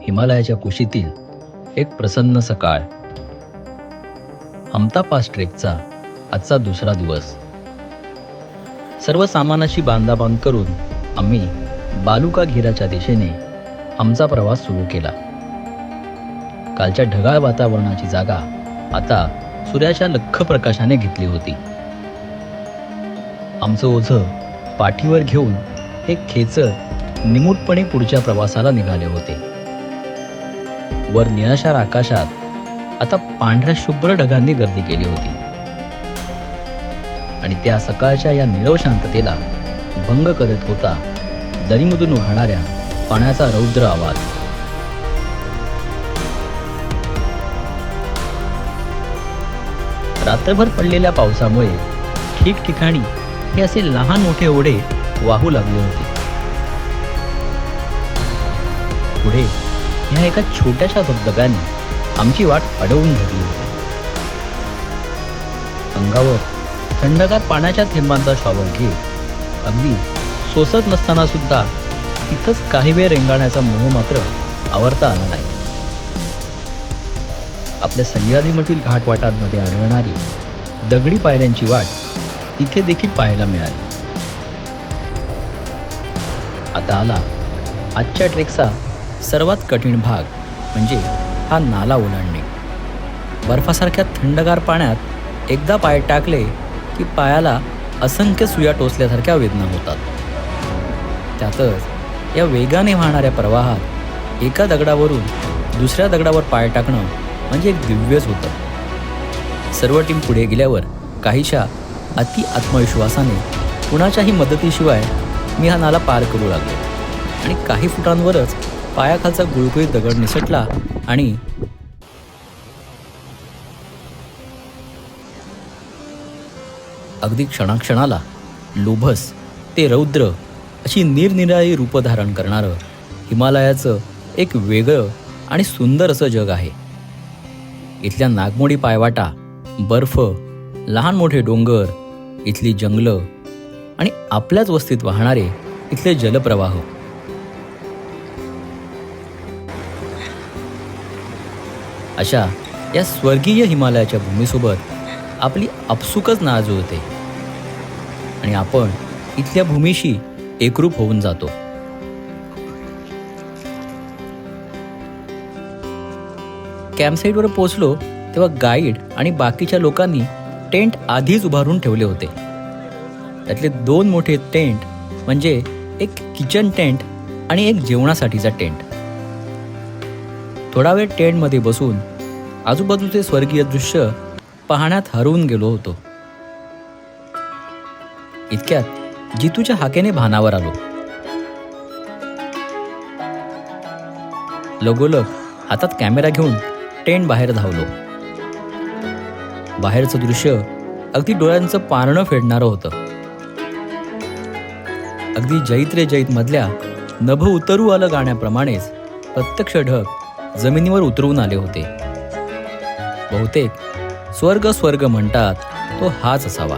हिमालयाच्या कुशीतील एक प्रसन्न सकाळ. हमता पास ट्रेकचा आजचा दुसरा दिवस. सर्व सामानाची बांधाबांध करून आम्ही बालुका घिराच्या दिशेने आमचा प्रवास सुरू केला. कालच्या ढगाळ वातावरणाची जागा आता सूर्याच्या लख्ख प्रकाशाने घेतली होती. आमचं ओझं पाठीवर घेऊन हे खेचत निमूटपणे पुढच्या प्रवासाला निघाले होते. वर निळाशार आकाशात आता पांढऱ्या शुभ्र ढगांनी गर्दी केली होती आणि त्या सकाळच्या या निरव शांततेला भंग करत होता दरीमधून वाहणाऱ्या पाण्याचा रौद्र आवाज. रात्रभर पडलेल्या पावसामुळे ठिकठिकाणी हे असे लहान मोठे ओढे वाहू लागले होते. पुढे ह्या एका छोट्याशा धबधब्याने आमची वाट अडवून धरली होती. अंगावर थंडगार पाण्याच्या थेंबांचा शॉवर घेत अगदी सोसत नसताना सुद्धा तिथंच काही वेळ रेंगाळण्याचा मोह मात्र आवरता आला नाही. आपल्या सह्याद्रीमधील घाटवाटांमध्ये आढळणारी दगडी पायऱ्यांची वाट तिथे देखील पाहायला मिळाली. आता आला आजच्या ट्रेकचा सर्वात कठीण भाग, म्हणजे हा नाला ओलांडणे. बर्फासारख्या थंडगार पाण्यात एकदा पाय टाकले की पायाला असंख्य सुया टोचल्यासारख्या वेदना होतात. त्यातच या वेगाने वाहणाऱ्या प्रवाहात एका दगडावरून दुसऱ्या दगडावर पाय टाकणं म्हणजे एक दिव्यच होतं. सर्व टीम पुढे गेल्यावर काहीशा अति आत्मविश्वासाने कुणाच्याही मदतीशिवाय मी हा नाला पार करू लागलो आणि काही फुटांवरच पायाखालचा गुळगुळीत दगड निसटला आणि अगदी क्षणाक्षणाला लोभस ते रौद्र अशी निरनिराळी रूप धारण करणारं हिमालयाचं एक वेगळं आणि सुंदर असं जग आहे. इथल्या नागमोडी पायवाटा, बर्फ, लहान मोठे डोंगर, इथली जंगलं आणि आपल्याच वस्तीत वाहणारे इथले जलप्रवाह. अशा या स्वर्गीय हिमालयाच्या भूमीसोबत आपली आपसुकच नाळ जुळते आणि आपण इथल्या भूमीशी एकरूप होऊन जातो. कॅम्पसाईटवर पोहोचलो तेव्हा गाईड आणि बाकीच्या लोकांनी टेंट आधीच उभारून ठेवले होते. त्यातले 2 मोठे टेंट म्हणजे एक किचन टेंट आणि एक जेवणासाठीचा टेंट. थोडा वेळ टेंटमध्ये बसून आजूबाजूचे स्वर्गीय दृश्य पाहण्यात हरवून गेलो होतो. इतक्यात जितूच्या हाकेने भानावर आलो. लगोलग हातात कॅमेरा घेऊन टेंट बाहेर धावलो. बाहेरचं दृश्य अगदी डोळ्यांचं पारणं फेडणारं होतं. अगदी जैत रे जैत मधल्या नभ उतरू आलं गाण्याप्रमाणेच प्रत्यक्ष ढग जमिनीवर उतरवून आले होते. बहुतेक स्वर्ग स्वर्ग म्हणतात तो हाच असावा.